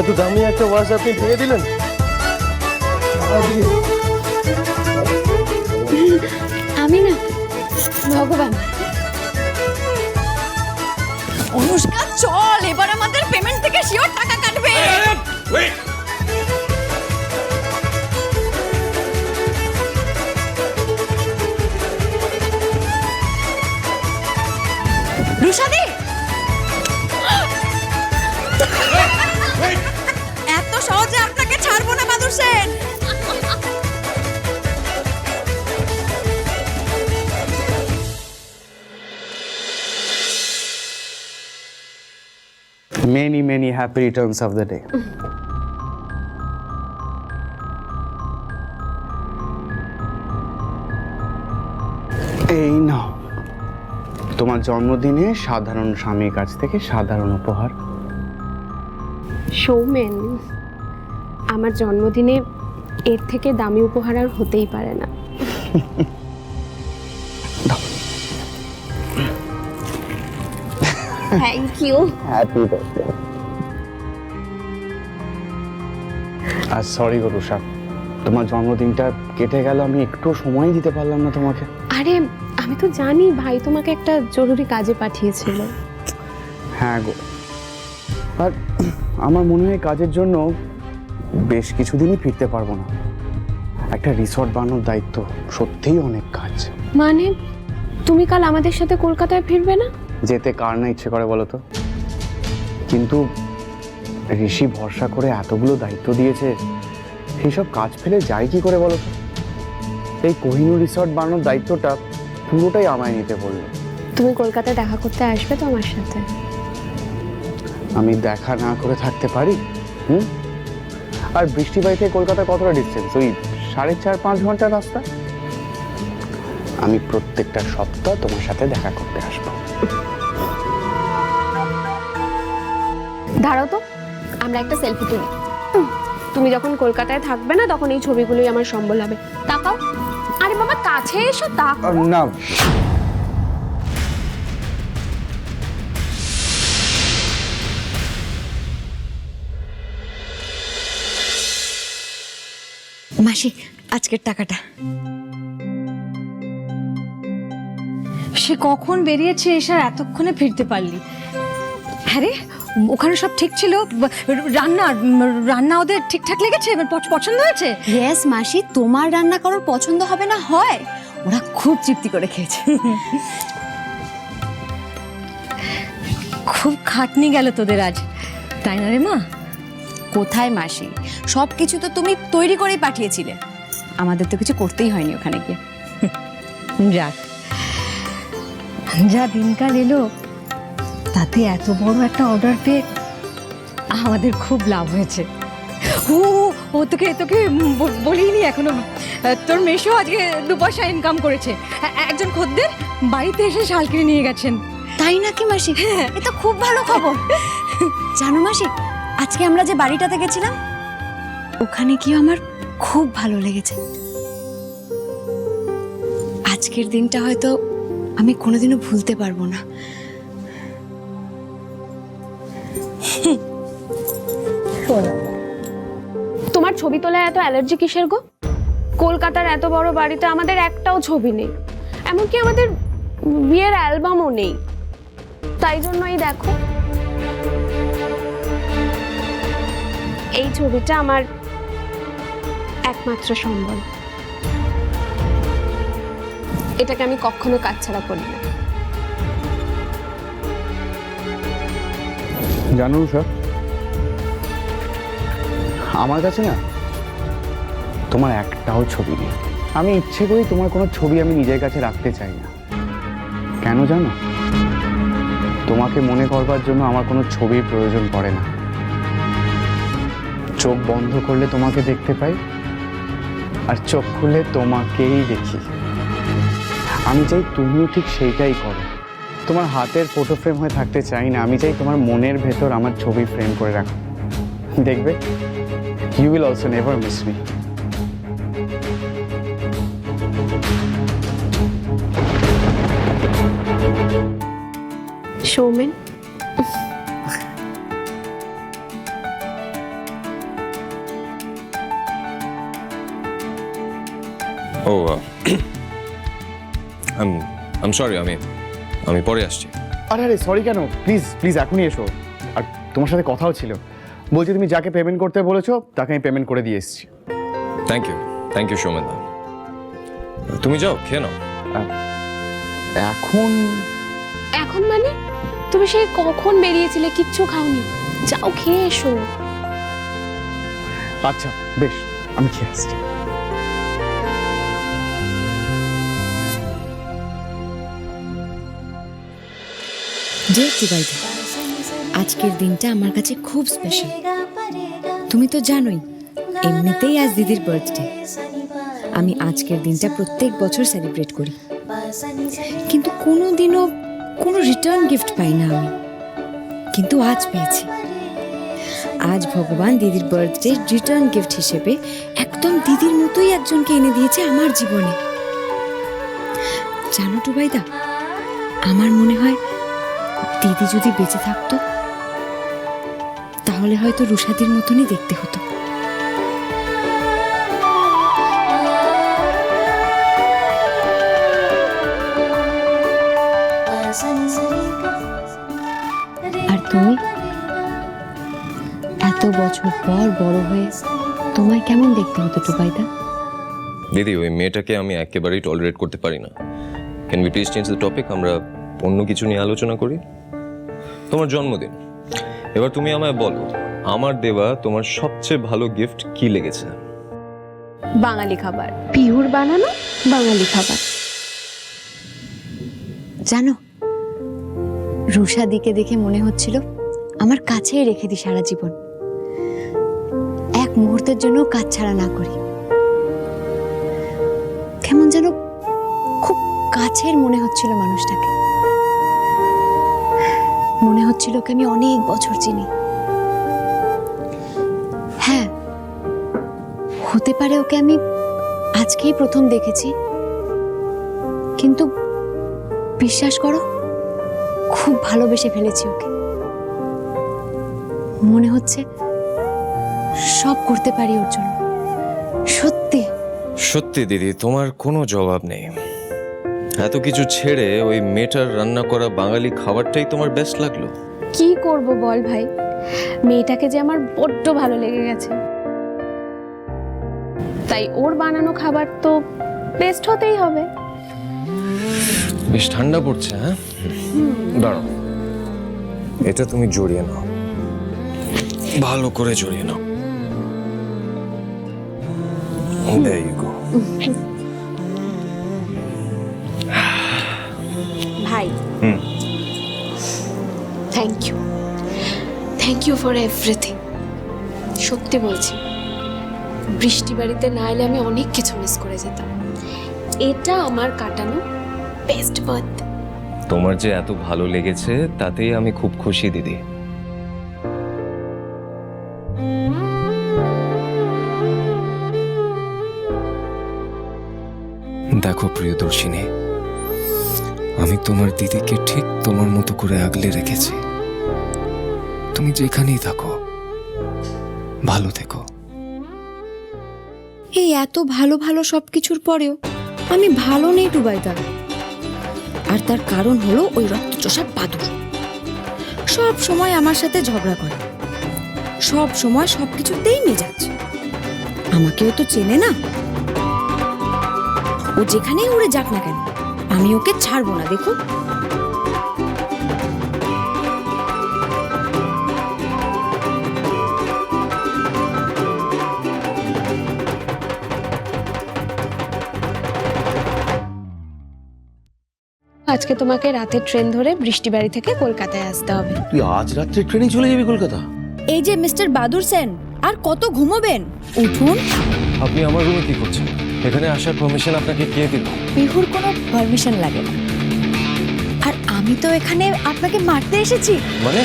এত দামি একটা ওয়াচ আপনি ভেঙে দিলেন। আমি না, ভগবান। অনুষ্কা চল, এবার আমাদের পেমেন্ট থেকে শিওর টাকা কাটবে। রুশাদি, এত সহজে আপনাকে ছাড়বো না বাদুর Sen. Many happy returns of the day. এই নাও তোমার জন্মদিনে সাধারণ স্বামীর কাছ থেকে সাধারণ উপহার। সৌমেন, আমার জন্মদিনে এর থেকে দামি উপহার আর হতেই পারে না। Thank you. Happy birthday. আর সরি গো রুষা, তোমার জন্মদিনটা কেটে গেল, আমি একটু সময় দিতে পারলাম না তোমাকে। আরে আমি তো জানি ভাই তোমাকে একটা জরুরি কাজে পাঠিয়েছিল। হ্যাঁ গো, আর আমার মনে হয় কাজের জন্য বেশ কিছুদিনই ফিরতে পারবো না। একটা রিসর্ট বানানোর দায়িত্ব, সত্যিই অনেক কাজ। মানে তুমি কাল আমাদের সাথে কলকাতায় ফিরবে না? যেতে কার না ইচ্ছে করে বলো তো, কিন্তু ঋষি ভরসা করে এতগুলো দায়িত্ব দিয়েছে, সেইসব কাজ ফেলে যায় কি করে বলো তো? এই কোহিনূর রিসর্ট বানানোর দায়িত্বটা পুরোটাই আমায় নিতে বললো। তুমি কলকাতায় দেখা করতে আসবে তো আমার সাথে? আমি দেখা না করে থাকতে পারি? আর বৃষ্টি বাড়িতে কলকাতা কতটা ডিস্টেন্স? ওই 4.5-5 ঘন্টার রাস্তা। আমি প্রত্যেকটা সপ্তাহ তোমার সাথে দেখা করতে আসবো। দাঁড়াও তো, আমরা একটা সেলফি তুলি। তুমি যখন কলকাতায় থাকবে না তখন এই ছবিগুলোই আমার সম্বল হবে। তাকাও। আরে বাবা কাছে এসো, তাকাও না, মাসি, আজকের টাকাটা। সে কখন বেরিয়েছে, এসে আর এতক্ষণে ফিরতে পারলি? আরে ওখানে সব ঠিক ছিল? রান্না ওদের ঠিকঠাক লেগেছে? পছন্দ হয়েছে? ইয়েস মাসি, তোমার রান্না কারোর পছন্দ হবে না হয়? ওরা খুব তৃপ্তি করে খেয়েছে। খুব খাটনি গেল তোদের আজ, তাই না রে মা? কোথায় মাসি, সব কিছু তো তুমি তৈরি করেই পাঠিয়েছিলে, আমাদের তো কিছু করতেই হয়নি ওখানে গিয়ে। যাক, যা দিনকাল এলো তাতে এত বড় একটা অর্ডার পেয়ে আমাদের খুব লাভ হয়েছে। ও তোকে বলিনি এখনো, তোর মেশো আজকে 2 পয়সা ইনকাম করেছে। একজন খদ্দের বাড়িতে এসে শাল কিনে নিয়ে গেছেন। তাই নাকি মাসি? এ তো খুব ভালো খবর। জানো মাসি, আজকে আমরা যে বাড়িটাতে গেছিলাম ওখানে কি আমার খুব ভালো লেগেছে। আজকের দিনটা হয়তো আমি কোনোদিনও ভুলতে পারবো না। তোমার ছবি তোলায় এত অ্যালার্জি কিসের গো? কলকাতার এত বড় বাড়িতে আমাদের একটাও ছবি নেই, এমনকি আমাদের বিয়ের অ্যালবামও নেই। তাই জন্যই দেখো, এই ছবিটা আমার একমাত্র সম্বল। এটাকে আমি কখনো কাছছাড়া করি না। জানো স্যার, আমার কাছে না তোমার একটাও ছবি নেই। আমি ইচ্ছে করি তোমার কোনো ছবি আমি নিজের কাছে রাখতে চাই না। কেন জানো? তোমাকে মনে করবার জন্য আমার কোনো ছবির প্রয়োজন পড়ে না। চোখ বন্ধ করলে তোমাকে দেখতে পাই, আর চোখ খুলে তোমাকেই দেখি। আমি চাই তুমিও ঠিক সেইটাই করো। তোমার হাতের ফটো ফ্রেম হয়ে থাকতে চাই না, আমি চাই তোমার মনের ভেতর আমার ছবি ফ্রেম করে রাখো। দেখবে, you will also never miss me. Soumen, oh I'm sorry, আমি পরে আসছি। আরে আরে সরি কেন, প্লিজ প্লিজ এখনই এসো। আর তোমার সাথে কথাও ছিল, বলছি তুমি যাকে পেমেন্ট করতে বলেছো তাকে আমি পেমেন্ট করে দিয়ে এসেছি। থ্যাংক ইউ সৌমেন দা। তুমি যাও, খেয়ে নাও। এখন এখন মানে তুমি সেই কখন বেরিয়েছিলে, কিচ্ছু খাওনি? যাও খেয়ে এসো। আচ্ছা বেশ, আমি খেয়ে আসছি। ডিয়ার টুবাইদা, আজকের দিনটা আমার কাছে খুব স্পেশাল। তুমি তো জানোই এমনিতেই আজ দিদির বার্থডে। আমি আজকের দিনটা প্রত্যেক বছর সেলিব্রেট করি, কিন্তু কোনো দিনও কোনো রিটার্ন গিফট পাই না আমি। কিন্তু আজ পেয়েছি। আজ ভগবান দিদির বার্থডে রিটার্ন গিফট হিসেবে একদম দিদির মতোই একজনকে এনে দিয়েছে আমার জীবনে। জানো টুবাইদা, আমার মনে হয় দিদি যদি বেঁচে থাকতো তাহলে হয়তো রুশাদির মতনই দেখতে হতো। আর তুমি এত বছর পর বড় হয়ে তোমায় কেমন দেখতে হতো টুবাইদা? দিদি, ওই মেয়েটাকে আমি একেবারেই টলারেট করতে পারি না। Can we please change the topic? আমরা অন্য কিছু নিয়ে আলোচনা করি। তোমার জন্মদিন, এবার তুমি আমায় বলো, আমার দেওয়া তোমার সবচেয়ে ভালো গিফট কি লেগেছে? বাঙালি খাবার, পিহুর বানানো বাঙালি খাবার। জানো, রুশাদিকে দেখে মনে হচ্ছিল আমার কাছেই রেখে দিই সারা জীবন, এক মুহূর্তের জন্য কাজ ছাড়া না করি। কেমন যেন খুব কাছের মনে হচ্ছিল মানুষটাকে। মনে হচ্ছিল ওকে আমি অনেক বছর চিনি। হ্যাঁ, হতে পারে ওকে আমি আজকেই প্রথম দেখেছি, কিন্তু বিশ্বাস করো খুব ভালোবেসে ফেলেছি ওকে। মনে হচ্ছে সব করতে পারি ওর জন্য। সত্যি সত্যি দিদি, তোমার কোনো জবাব নেই। এত কিছু ছেড়ে ওই মেয়েটার রান্না করা বাঙালি খাবারটাই তোমার বেস্ট লাগলো? কি করব বল ভাই, মেয়েটাকে যে আমার বড্ড ভালো লেগে গেছে, তাই ওর বানানো খাবার তো বেস্ট হতেই হবে। বেশ ঠান্ডা পড়ছে। হ্যাঁ, দাঁড়াও, এটা তুমি জড়িয়ে নাও, ভালো করে জড়িয়ে নাও। There you go. ভাই, থ্যাংক ইউ ফর এভরিথিং। সত্যি বলছি, বৃষ্টি বাড়িতে না এলে আমি অনেক কিছু মিস করে যেতাম। এটা আমার কাটানো বেস্ট বার্থডে। তোমার যে এত ভালো লেগেছে তাতেই আমি খুব খুশি দিদি। দেখো প্রিয়দর্শিনী, আমি তোমার দিদিকে ঠিক তোমার মতো করে আগলে রেখেছি। তুমি যেখানেই থাকো ভালো থেকো। এই এত ভালো ভালো সবকিছুর পরেও আমি ভালো নেই টুবাইদা। আর তার কারণ হলো ওই রক্তচোষা বাদুর। সব সময় আমার সাথে ঝগড়া করে, সব সময় সবকিছুতেই মেজাজ। আমাকেও তো চেনে না। ও যেখানেই উড়ে যাক না কেন, আমি ওকে ছাড়বো না। দেখো, আজকে তোমাকে রাতের ট্রেন ধরে বৃষ্টি বাড়ি থেকে কলকাতায় আসতে হবে। তুই আজ রাত্রে ট্রেনে চলে যাবি কলকাতা? এই যে মিস্টার বাদুর সেন, আর কত ঘুমোবেন? উঠুন। আপনি আমার রুমে কি করছেন? এখানে আসার পারমিশন আপনাকে কে দিল? পিহুর কোনো পারমিশন লাগে না। আর আমি তো এখানে আপনাকে মারতে এসেছি। মানে